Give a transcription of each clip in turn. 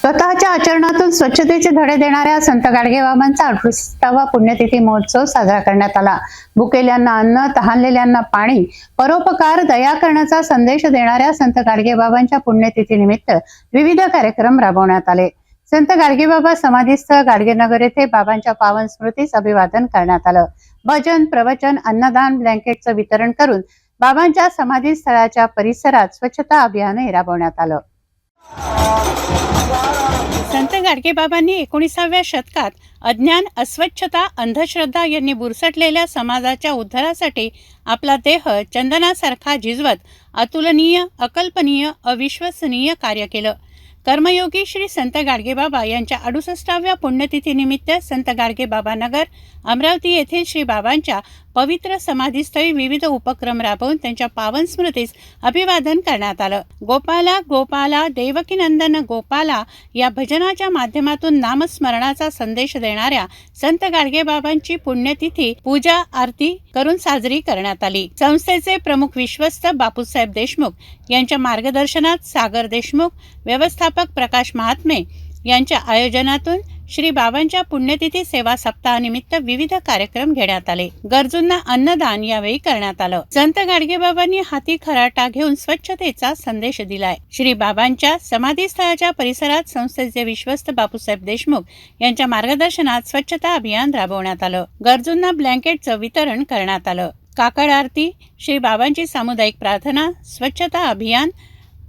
स्वतःच्या आचरणातून स्वच्छतेचे धडे देणाऱ्या संत गाडगेबाबांचा 68वा पुण्यतिथी महोत्सव साजरा करण्यात आला। भुकेल्यांना अन्न, तहानलेल्यांना पाणी, परोपकार, दया करण्याचा संदेश देणाऱ्या संत गाडगेबाबांच्या पुण्यतिथीनिमित्त विविध कार्यक्रम राबवण्यात आले। संत गाडगेबाबा समाधीस्थ गाडगेनगर येथे बाबांच्या पावन स्मृतीस अभिवादन करण्यात आलं। भजन, प्रवचन, अन्नदान, ब्लँकेटचं वितरण करून बाबांच्या समाधी स्थळाच्या परिसरात स्वच्छता अभियानही राबवण्यात आलं। संत गाडगेबाबांनी 19व्या शतकात अज्ञान, अस्वच्छता, अंधश्रद्धा यांनी बुरसटलेल्या समाजाच्या उद्धारासाठी आपला देह चंदनासारखा झिजवत अतुलनीय, अकल्पनीय, अविश्वसनीय कार्य केलं। कर्मयोगी श्री संत गाडगेबाबा यांच्या 68व्या पुण्यतिथीनिमित्त संत गाडगेबाबा नगर, अमरावती येथील श्री बाबांच्या पवित्र समाधीस्थळी विविध उपक्रम राबवून त्यांच्या पावन स्मृतीस अभिवादन करण्यात आलं। गोपाला गोपाला देवकीनंदन गोपाला या भजनाच्या माध्यमातून नामस्मरणाचा संदेश देणाऱ्या संत गाडगेबाबांची पुण्यतिथी पूजा आरती करून साजरी करण्यात आली। संस्थेचे प्रमुख विश्वस्त बापूसाहेब देशमुख यांच्या मार्गदर्शनात सागर देशमुख, व्यवस्थापक प्रकाश महात्मे यांच्या आयोजनातून श्री बाबांच्या पुण्यतिथी सेवा सप्ताहानिमित्त विविध कार्यक्रम घेण्यात आले। गरजूंना अन्नदान यावेळी करण्यात आलं। संत गाडगेबाबांनी हाती खराटा घेऊन स्वच्छतेचा संदेश दिलाय। श्री बाबांच्या समाधी स्थळाच्या परिसरात संस्थेचे विश्वस्त बापूसाहेब देशमुख यांच्या मार्गदर्शनात स्वच्छता अभियान राबवण्यात आलं। गरजूंना ब्लँकेटचं वितरण करण्यात आलं। काकड आरती, श्री बाबांची सामुदायिक प्रार्थना, स्वच्छता अभियान,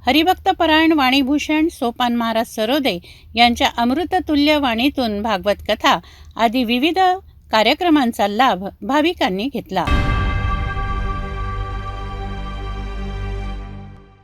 हरिभक्तपरायण वाणीभूषण सोपान महाराज सरोदे यांच्या अमृततुल्य वाणीतून भागवत कथा आदी विविध कार्यक्रमांचा लाभ भाविकांनी घेतला।